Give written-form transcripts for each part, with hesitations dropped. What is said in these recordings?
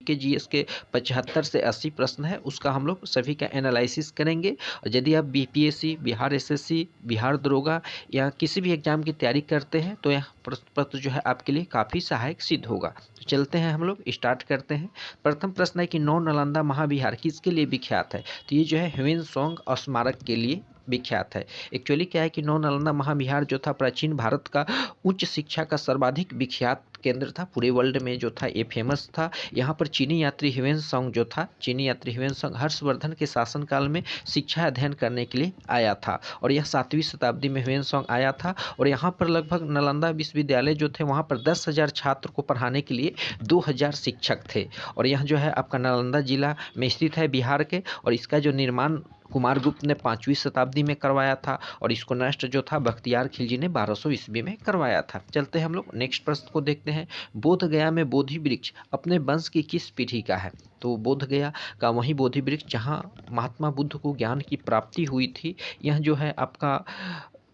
के जीएस के 75 से 80 प्रश्न है, उसका हम लोग सभी का एनालिसिस करेंगे। और यदि आप बीपीएससी, बिहार एसएससी, बिहार दरोगा या किसी भी एग्जाम की तैयारी करते हैं तो यह प्रश्न पत्र जो है आपके लिए काफ़ी सहायक सिद्ध होगा। तो चलते हैं, हम लोग स्टार्ट करते हैं। प्रथम प्रश्न है कि नौ नालंदा महाविहार किसके लिए विख्यात है? तो ये जो है ह्वेनसांग स्मारक के लिए विख्यात है। एक्चुअली क्या है कि नौ नालंदा महाविहार जो था प्राचीन भारत का उच्च शिक्षा का सर्वाधिक विख्यात केंद्र था। पूरे वर्ल्ड में जो था ये फेमस था। यहाँ पर चीनी यात्री ह्वेनसांग जो था, चीनी यात्री ह्वेनसांग हर्षवर्धन के शासनकाल में शिक्षा अध्ययन करने के लिए आया था और यह 7वीं शताब्दी में ह्वेनसांग आया था। और यहाँ पर लगभग नालंदा विश्वविद्यालय जो थे वहाँ पर 10,000 छात्र को पढ़ाने के लिए 2,000 शिक्षक थे। और यह जो है आपका नालंदा जिला में स्थित है बिहार के। और इसका जो निर्माण कुमारगुप्त ने 5वीं शताब्दी में करवाया था और इसको नष्ट जो था बख्तियार खिलजी ने 1200 ईस्वी में करवाया था। चलते हैं हम लोग नेक्स्ट प्रश्न को देखते हैं। बोध गया में बोधि वृक्ष अपने वंश की किस पीढ़ी का है? तो बोध गया का वही बोधि वृक्ष जहाँ महात्मा बुद्ध को ज्ञान की प्राप्ति हुई थी। यह जो है आपका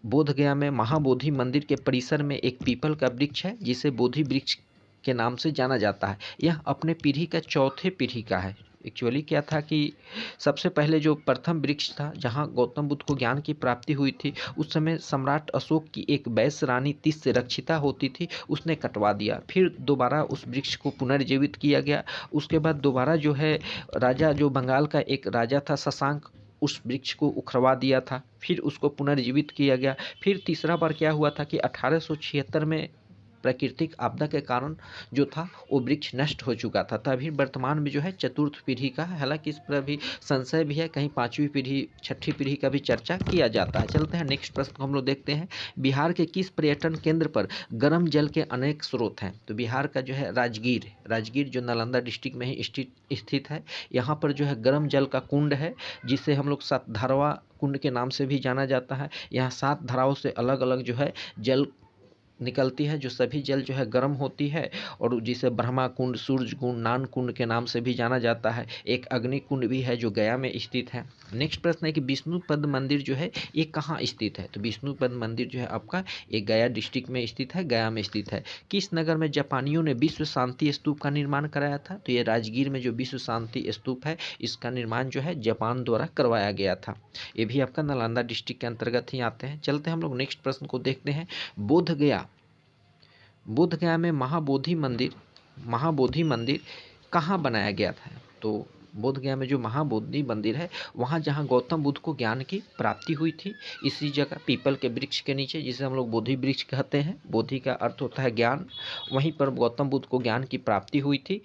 बोध गया में महाबोधि मंदिर के परिसर में एक पीपल का वृक्ष है जिसे बोधि वृक्ष के नाम से जाना जाता है। यह अपने पीढ़ी का चौथे पीढ़ी का है। एक्चुअली क्या था कि सबसे पहले जो प्रथम वृक्ष था जहाँ गौतम बुद्ध को ज्ञान की प्राप्ति हुई थी, उस समय सम्राट अशोक की एक वैश्य रानी तिस्य रक्षिता होती थी, उसने कटवा दिया। फिर दोबारा उस वृक्ष को पुनर्जीवित किया गया। उसके बाद दोबारा जो है राजा, जो बंगाल का एक राजा था शशांक, उस वृक्ष को उखड़वा दिया था, फिर उसको पुनर्जीवित किया गया। फिर तीसरा बार क्या हुआ था कि 1876 में प्राकृतिक आपदा के कारण जो था वो वृक्ष नष्ट हो चुका था। तभी वर्तमान में जो है चतुर्थ पीढ़ी का है। हालांकि इस पर भी संशय भी है, कहीं 5वीं पीढ़ी, 6ठी पीढ़ी का भी चर्चा किया जाता है। चलते हैं नेक्स्ट प्रश्न को हम लोग देखते हैं। बिहार के किस पर्यटन केंद्र पर गर्म जल के अनेक स्रोत हैं? तो बिहार का जो है राजगीर, राजगीर जो नालंदा डिस्ट्रिक्ट में ही स्थित है। यहाँ पर जो है गर्म जल का कुंड है जिसे हम लोग सातधारवा कुंड के नाम से भी जाना जाता है। यहाँ 7 धाराओं से अलग अलग जो है जल निकलती है, जो सभी जल जो है गर्म होती है और जिसे ब्रह्मा कुंड, सूर्य कुंड, नान कुंड के नाम से भी जाना जाता है। एक अग्नि कुंड भी है जो गया में स्थित है। नेक्स्ट प्रश्न है कि विष्णुपद मंदिर जो है ये कहाँ स्थित है? तो विष्णुपद मंदिर जो है आपका एक गया डिस्ट्रिक्ट में स्थित है, गया में स्थित है। किस नगर में जापानियों ने विश्व शांति स्तूप का निर्माण कराया था? तो ये राजगीर में जो विश्व शांति स्तूप है इसका निर्माण जो है जापान द्वारा करवाया गया था। ये भी आपका नालंदा डिस्ट्रिक्ट के अंतर्गत ही आते हैं। चलते हैं हम लोग नेक्स्ट प्रश्न को देखते हैं। बोध गया में महाबोधि मंदिर कहाँ बनाया गया था? तो बोध गया में जो महाबोधि मंदिर है वहाँ जहाँ गौतम बुद्ध को ज्ञान की प्राप्ति हुई थी, इसी जगह पीपल के वृक्ष के नीचे, जिसे हम लोग बोधि वृक्ष कहते हैं, बोधि का अर्थ होता है ज्ञान, वहीं पर गौतम बुद्ध को ज्ञान की प्राप्ति हुई थी।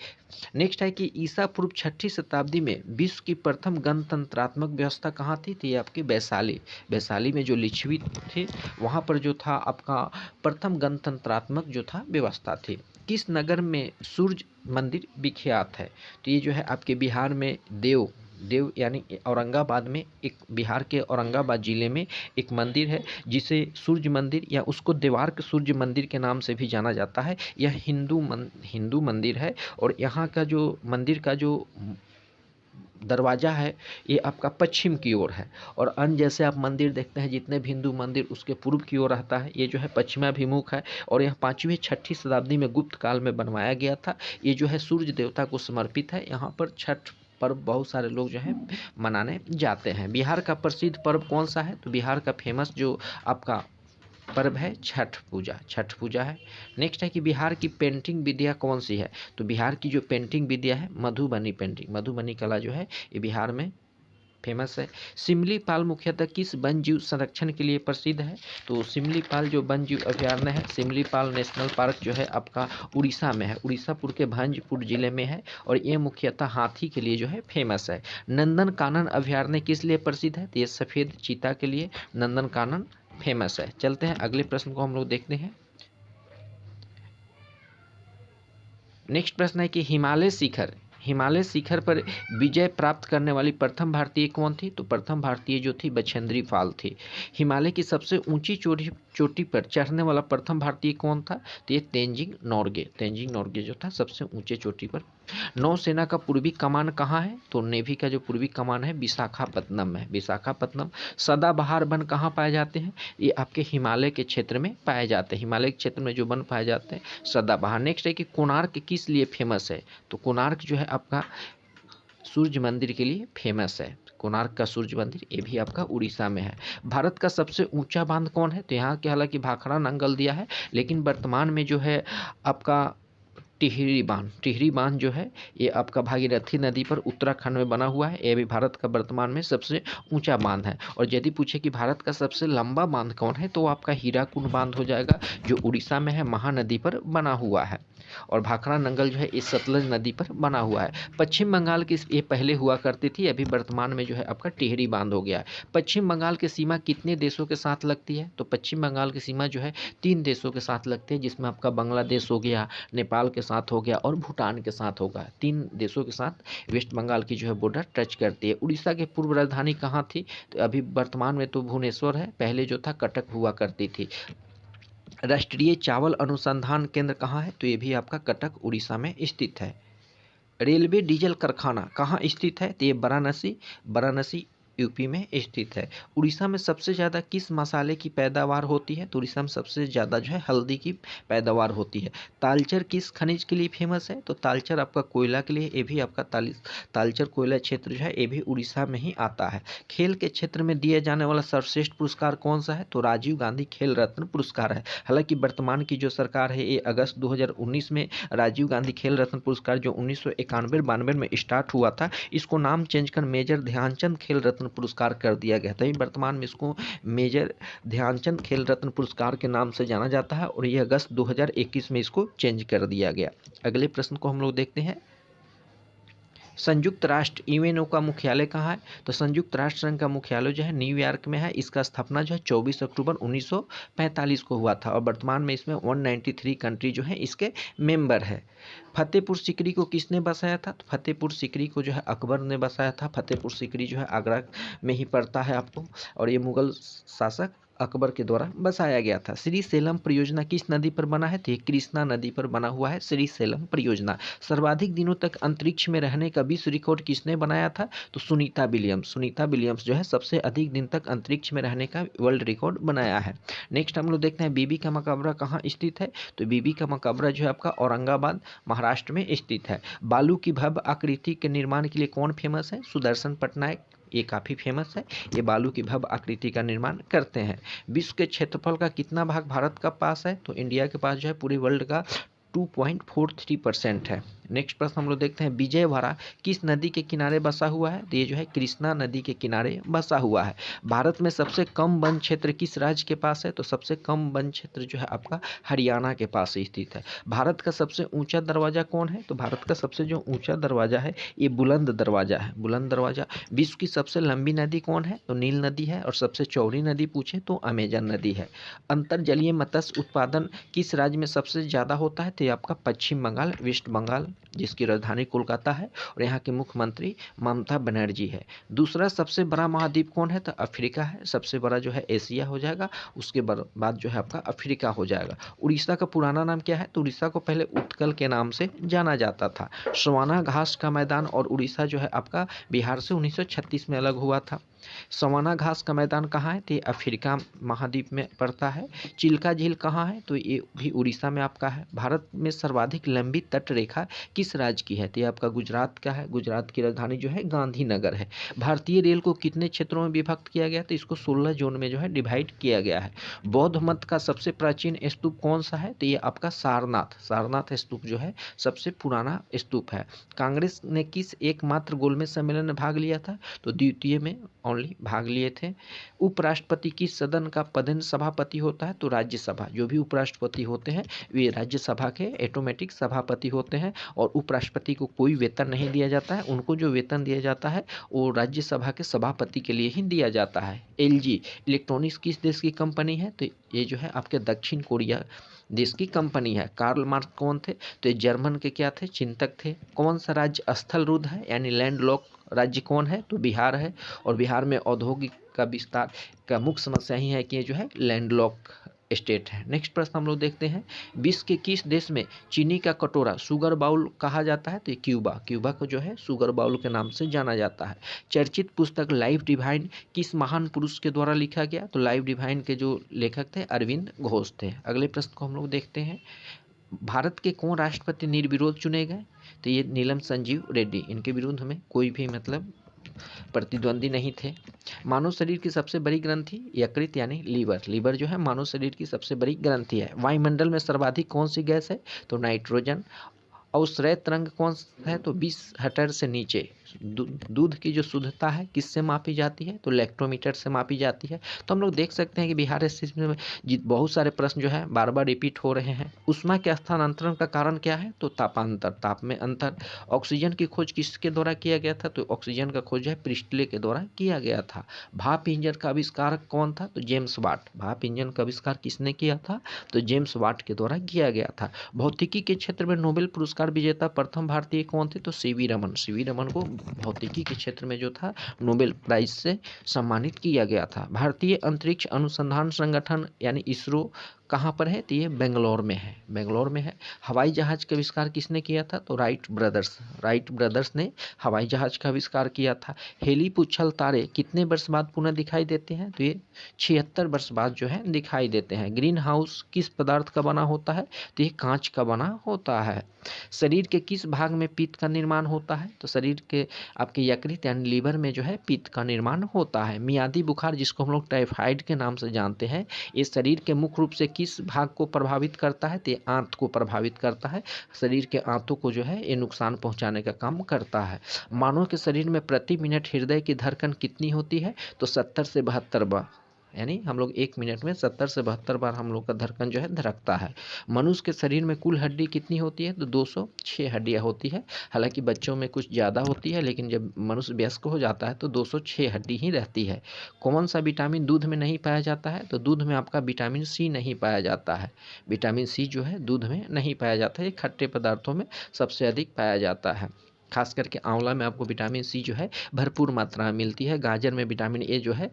नेक्स्ट है कि ईसा पूर्व 6ठी शताब्दी में विश्व की प्रथम गणतंत्रात्मक व्यवस्था कहाँ थी? थी आपकी वैशाली। वैशाली में जो लिच्छवी थे वहाँ पर जो था आपका प्रथम गणतंत्रात्मक जो था व्यवस्था थी। किस नगर में सूर्य मंदिर विख्यात है? तो ये जो है आपके बिहार में देव यानी औरंगाबाद में, एक बिहार के औरंगाबाद जिले में एक मंदिर है जिसे सूर्य मंदिर या उसको देवार्क सूर्य मंदिर के नाम से भी जाना जाता है। यह हिंदू मंदिर है और यहाँ का जो मंदिर का जो दरवाज़ा है ये आपका पश्चिम की ओर है और अन्य जैसे आप मंदिर देखते हैं जितने भी हिंदू मंदिर उसके पूर्व की ओर रहता है, ये जो है पश्चिमाभिमुख है। और यह 5वीं 6ठी शताब्दी में गुप्त काल में बनवाया गया था। ये जो है सूर्य देवता को समर्पित है। यहाँ पर छठ पर्व बहुत सारे लोग जो है मनाने जाते हैं। बिहार का प्रसिद्ध पर्व कौन सा है? तो बिहार का फेमस जो आपका पर्व है छठ पूजा है। नेक्स्ट है कि बिहार की पेंटिंग विद्या कौन सी है? तो बिहार की जो पेंटिंग विद्या है मधुबनी पेंटिंग, मधुबनी कला जो है ये बिहार में फेमस है। सिमलीपाल मुख्यतः किस वन जीव संरक्षण के लिए प्रसिद्ध है? तो सिमलीपाल जो वन जीव अभयारण्य है, सिमलीपाल नेशनल पार्क जो है आपका उड़ीसा में है, उड़ीसापुर के भंजपुर जिले में है और ये मुख्यतः हाथी के लिए जो है फेमस है। नंदन कानन अभयारण्य किस लिए प्रसिद्ध है? तो ये सफ़ेद चीता के लिए नंदन कानन फेमस है। चलते हैं अगले प्रश्न को हम लोग देखते हैं। नेक्स्ट प्रश्न है कि हिमालय शिखर पर विजय प्राप्त करने वाली प्रथम भारतीय कौन थी? तो प्रथम भारतीय जो थी बछेंद्री पाल थी। हिमालय की सबसे ऊंची चोटी पर चढ़ने वाला प्रथम भारतीय कौन था? तो ये तेंजिंग नोर्गे जो था सबसे ऊंचे चोटी पर नौसेना का पूर्वी कमान कहाँ है? तो नेवी का जो पूर्वी कमान है विशाखापत्तनम है। विशाखापत्तनम। सदाबहार वन कहाँ पाए जाते हैं? ये आपके हिमालय के क्षेत्र में पाए जाते हैं। हिमालय के क्षेत्र में जो वन पाए जाते हैं सदाबहार। नेक्स्ट है कि कोणार्क किस लिए फेमस है? तो कोणार्क जो है आपका सूर्य मंदिर के लिए फेमस है। कोणार्क का सूर्य मंदिर ये भी आपका उड़ीसा में है। भारत का सबसे ऊंचा बांध कौन है? तो यहाँ के हालांकि भाखड़ा नंगल दिया है, लेकिन वर्तमान में जो है आपका टिहरी बांध जो है ये आपका भागीरथी नदी पर उत्तराखंड में बना हुआ है। ये भी भारत का वर्तमान में सबसे ऊंचा बांध है। और यदि पूछे कि भारत का सबसे लंबा बांध कौन है, तो आपका हीराकुंड बांध हो जाएगा, जो उड़ीसा में है, महानदी पर बना हुआ है। और भाखड़ा नंगल जो है इस सतलज नदी पर बना हुआ है। पश्चिम बंगाल की ये पहले हुआ करती थी, अभी वर्तमान में जो है आपका टिहरी बांध हो गया है। पश्चिम बंगाल की सीमा कितने देशों के साथ लगती है? तो पश्चिम बंगाल की सीमा जो है 3 देशों के साथ लगती है, जिसमें आपका बांग्लादेश हो गया, नेपाल के साथ हो गया और भूटान के साथ होगा। 3 देशों के साथ वेस्ट बंगाल की जो है बॉर्डर टच करती है। उड़ीसा की पूर्व राजधानी कहाँ थी? तो अभी वर्तमान में तो भुवनेश्वर है, पहले जो था कटक हुआ करती थी। राष्ट्रीय चावल अनुसंधान केंद्र कहाँ है? तो ये भी आपका कटक उड़ीसा में स्थित है। रेलवे डीजल कारखाना कहाँ स्थित है? तो ये वाराणसी यूपी में स्थित है। उड़ीसा में सबसे ज़्यादा किस मसाले की पैदावार होती है? तो उड़ीसा में सबसे ज़्यादा जो है हल्दी की पैदावार होती है। तालचर किस खनिज के लिए फेमस है? तो तालचर आपका कोयला के लिए, ये भी आपका तालचर कोयला क्षेत्र जो है ये भी उड़ीसा में ही आता है। खेल के क्षेत्र में दिए जाने वाला सर्वश्रेष्ठ पुरस्कार कौन सा है? तो राजीव गांधी खेल रत्न पुरस्कार है। हालांकि वर्तमान की जो सरकार है ये अगस्त 2019 में राजीव गांधी खेल रत्न पुरस्कार जो 1991-92 में स्टार्ट हुआ था, इसको नाम चेंज कर मेजर ध्यानचंद खेल रत्न पुरस्कार कर दिया गया था। वर्तमान में इसको मेजर ध्यानचंद खेल रत्न पुरस्कार के नाम से जाना जाता है और ये अगस्त 2021 में इसको चेंज कर दिया गया। अगले प्रश्न को हम लोग देखते हैं। संयुक्त राष्ट्र यूएनओ का मुख्यालय कहाँ है? तो संयुक्त राष्ट्र संघ का मुख्यालय जो है न्यूयॉर्क में है। इसका स्थापना जो है 24 अक्टूबर 1945 को हुआ था और वर्तमान में इसमें 193 कंट्री जो है इसके मेंबर है। फतेहपुर सीकरी को किसने बसाया था? तो फतेहपुर सीकरी को जो है अकबर ने बसाया था। फतेहपुर सीकरी जो है आगरा में ही पड़ता है आपको, और ये मुगल शासक अकबर के द्वारा बसाया गया था। श्री सेलम परियोजना किस नदी पर बना है? तो ये कृष्णा नदी पर बना हुआ है श्री सेलम परियोजना। सर्वाधिक दिनों तक अंतरिक्ष में रहने का विश्व रिकॉर्ड किसने बनाया था? तो सुनीता विलियम्स जो है सबसे अधिक दिन तक अंतरिक्ष में रहने का वर्ल्ड रिकॉर्ड बनाया है। नेक्स्ट हम लोग देखते हैं बीबी का मकबरा कहाँ स्थित है? तो बीबी का मकबरा जो है आपका औरंगाबाद महाराष्ट्र में स्थित है। बालू की भव्य आकृति के निर्माण के लिए कौन फेमस है? सुदर्शन पटनायक, ये काफ़ी फेमस है। ये बालू की भव्य आकृति का निर्माण करते हैं। विश्व के क्षेत्रफल का कितना भाग भारत का पास है? तो इंडिया के पास जो है पूरे वर्ल्ड का 2.43% है। नेक्स्ट प्रश्न हम लोग देखते हैं। विजयवाड़ा किस नदी के किनारे बसा हुआ है? तो ये जो है कृष्णा नदी के किनारे बसा हुआ है। भारत में सबसे कम वन क्षेत्र किस राज्य के पास है? तो सबसे कम वन क्षेत्र जो है आपका हरियाणा के पास स्थित है। भारत का सबसे ऊंचा दरवाजा कौन है? तो भारत का सबसे जो ऊंचा दरवाजा है ये बुलंद दरवाजा है, बुलंद दरवाजा। विश्व की सबसे लंबी नदी कौन है? तो नील नदी है। और सबसे चौड़ी नदी पूछे तो अमेजन नदी है। अंतर्जलीय मत्स्य उत्पादन किस राज्य में सबसे ज़्यादा होता है? तो ये आपका पश्चिम बंगाल, वेस्ट बंगाल, जिसकी राजधानी कोलकाता है और यहाँ के मुख्यमंत्री ममता बनर्जी है। दूसरा सबसे बड़ा महाद्वीप कौन है? तो अफ्रीका है। सबसे बड़ा जो है एशिया हो जाएगा, उसके बाद जो है आपका अफ्रीका हो जाएगा। उड़ीसा का पुराना नाम क्या है? तो उड़ीसा को पहले उत्कल के नाम से जाना जाता था। सवाना घास का मैदान और उड़ीसा जो है आपका बिहार से 1936 में अलग हुआ था। सवाना घास का मैदान कहाँ है? तो ये अफ्रीका महाद्वीप में पड़ता है। चिल्का झील कहाँ है? तो ये भी उड़ीसा में आपका है। भारत में सर्वाधिक लंबी तट रेखा किस राज्य की है? तो ये आपका गुजरात का है। गुजरात की राजधानी जो है गांधीनगर है। भारतीय रेल को कितने क्षेत्रों में विभक्त किया गया? तो इसको 16 जोन में जो है डिवाइड किया गया है। बौद्ध मत का सबसे प्राचीन स्तूप कौन सा है? तो ये आपका सारनाथ स्तूप जो है सबसे पुराना स्तूप है। कांग्रेस ने किस एकमात्र गोलमेज सम्मेलन में भाग लिया था? तो द्वितीय में ओनली भाग लिए थे। उपराष्ट्रपति किस सदन का पदेन सभापति होता है? तो राज्यसभा। जो भी उपराष्ट्रपति होते हैं वे राज्यसभा के ऑटोमेटिक सभापति होते हैं और उपराष्ट्रपति को कोई वेतन नहीं दिया जाता है। उनको जो वेतन दिया जाता है वो राज्यसभा के सभापति के लिए ही दिया जाता है। LG इलेक्ट्रॉनिक्स किस देश की कंपनी है? तो ये जो है आपके दक्षिण कोरिया देश की कंपनी है। कार्ल मार्क्स कौन थे? तो ये जर्मन के क्या थे? चिंतक थे। कौन सा राज्य स्थल रुद्ध है यानी लैंड लॉक राज्य कौन है? तो बिहार है। और बिहार में औद्योगिक का विस्तार का मुख्य समस्या ही है कि ये जो है लैंड लॉक स्टेट है। नेक्स्ट प्रश्न हम लोग देखते हैं, विश्व के किस देश में चीनी का कटोरा शुगर बाउल कहा जाता है? तो ये क्यूबा को जो है शुगर बाउल के नाम से जाना जाता है। चर्चित पुस्तक लाइफ डिवाइन किस महान पुरुष के द्वारा लिखा गया? तो लाइफ डिवाइन के जो लेखक थे अरविंद घोष थे। अगले प्रश्न को हम लोग देखते हैं, भारत के कौन राष्ट्रपति निर्विरोध चुने गए? तो ये नीलम संजीव रेड्डी, इनके विरुद्ध में कोई भी मतलब प्रतिद्वंदी नहीं थे। मानव शरीर की सबसे बड़ी ग्रंथि यकृत यानी लीवर जो है मानव शरीर की सबसे बड़ी ग्रंथि है। वायुमंडल में सर्वाधिक कौन सी गैस है? तो नाइट्रोजन। अवश्रय तरंग कौन सा है? तो 20 हेक्टर से नीचे। दूध की जो शुद्धता है किससे मापी जाती है? तो लैक्टोमीटर से मापी जाती है। तो हम लोग देख सकते हैं कि बिहार एसएससी में बहुत सारे प्रश्न जो है बार बार रिपीट हो रहे हैं। ऊष्मा के स्थानांतरण का कारण क्या है? तो तापांतर, ताप में अंतर। ऑक्सीजन की खोज किसके द्वारा किया गया था? तो ऑक्सीजन का खोज है प्रिस्टले के द्वारा किया गया था। भाप इंजन का आविष्कारक कौन था? तो जेम्स वाट। भाप इंजन का आविष्कार किसने किया था? तो जेम्स वाट के द्वारा किया गया था। भौतिकी के क्षेत्र में नोबेल पुरस्कार विजेता प्रथम भारतीय कौन थे? तो सीवी रमन को भौतिकी के क्षेत्र में जो था नोबेल प्राइज से सम्मानित किया गया था। भारतीय अंतरिक्ष अनुसंधान संगठन यानी इसरो कहाँ पर है? तो ये बेंगलोर में है। हवाई जहाज का आविष्कार किसने किया था? तो राइट ब्रदर्स ने हवाई जहाज का आविष्कार किया था। हेली पुच्छल तारे कितने वर्ष बाद पुनः दिखाई देते हैं? तो ये 76 वर्ष बाद जो है दिखाई देते हैं। ग्रीन हाउस किस पदार्थ का बना होता है? तो ये कांच का बना होता है। शरीर के किस भाग में पित्त का निर्माण होता है? तो शरीर के आपके यकृत यानी लीवर में जो है पित्त का निर्माण होता है। मियादी बुखार जिसको हम लोग टाइफाइड के नाम से जानते हैं, ये शरीर के मुख्य रूप से किस भाग को प्रभावित करता है? तो ये आंत को प्रभावित करता है। शरीर के आंतों को जो है ये नुकसान पहुंचाने का काम करता है। मानव के शरीर में प्रति मिनट हृदय की धड़कन कितनी होती है? तो 70 से 72 बार, यानी हम लोग 1 मिनट में 70 से 72 बार हम लोग का धड़कन जो है धड़कता है। मनुष्य के शरीर में कुल हड्डी कितनी होती है? तो 206 हड्डियां होती है। हालांकि बच्चों में कुछ ज़्यादा होती है, लेकिन जब मनुष्य वयस्क हो जाता है तो 206 हड्डी ही रहती है। कौन सा विटामिन दूध में नहीं पाया जाता है? तो दूध में आपका विटामिन सी नहीं पाया जाता है। विटामिन सी जो है दूध में नहीं पाया जाता है, ये खट्टे पदार्थों में सबसे अधिक पाया जाता है। खास करके आंवला में आपको विटामिन सी जो है भरपूर मात्रा में मिलती है। गाजर में विटामिन ए जो है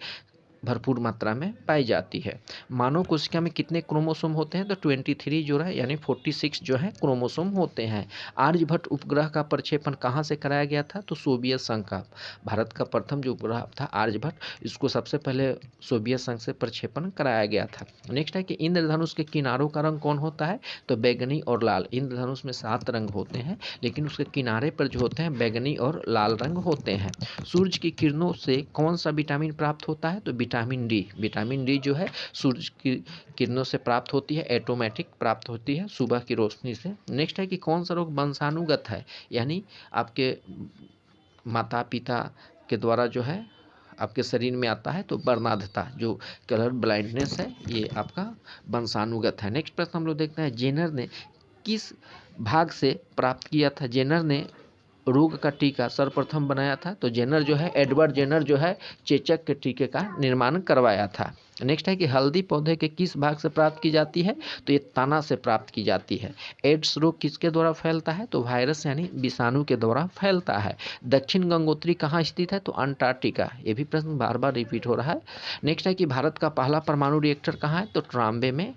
भरपूर मात्रा में पाई जाती है। मानव कोशिका में कितने क्रोमोसोम होते हैं? तो 23 जो है यानी 46 जो है क्रोमोसोम होते हैं। आर्यभट्ट उपग्रह का प्रक्षेपण कहाँ से कराया गया था? तो सोवियत संघ का। भारत का प्रथम जो उपग्रह था आर्यभट्ट, इसको सबसे पहले सोवियत संघ से प्रक्षेपण कराया गया था। नेक्स्ट है कि इंद्रधनुष के किनारों का रंग कौन होता है? तो बैगनी और लाल। इंद्रधनुष में 7 रंग होते हैं, लेकिन उसके किनारे पर जो होते हैं बैगनी और लाल रंग होते हैं। सूर्य की किरणों से कौन सा विटामिन प्राप्त होता है? तो विटामिन डी जो है सूर्य की किरणों से प्राप्त होती है, ऑटोमेटिक प्राप्त होती है सुबह की रोशनी से। नेक्स्ट है कि कौन सा रोग वंशानुगत है, यानी आपके माता पिता के द्वारा जो है आपके शरीर में आता है। तो वर्णांधता जो कलर ब्लाइंडनेस है ये आपका वंशानुगत है। नेक्स्ट प्रश्न हम लोग देखते हैं, जेनर ने किस भाग से प्राप्त किया था? जेनर ने रोग का टीका सर्वप्रथम बनाया था। तो जेनर जो है एडवर्ड जेनर जो है चेचक के टीके का निर्माण करवाया था। नेक्स्ट है कि हल्दी पौधे के किस भाग से प्राप्त की जाती है? तो ये तना से प्राप्त की जाती है। एड्स रोग किसके द्वारा फैलता है? तो वायरस यानी विषाणु के द्वारा फैलता है। दक्षिण गंगोत्री कहाँ स्थित है? तो अंटार्कटिका। ये भी प्रश्न बार बार रिपीट हो रहा है। नेक्स्ट है कि भारत का पहला परमाणु रिएक्टर कहाँ है? तो ट्राम्बे में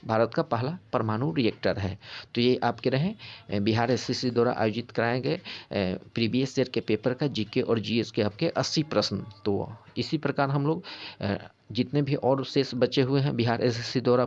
भारत का पहला परमाणु रिएक्टर है। तो ये आपके रहे बिहार एसएससी द्वारा आयोजित कराए गए प्रीवियस ईयर के पेपर का जीके और जीएस के आपके 80 प्रश्न। तो इसी प्रकार हम लोग जितने भी और शेष बचे हुए हैं बिहार एसएससी द्वारा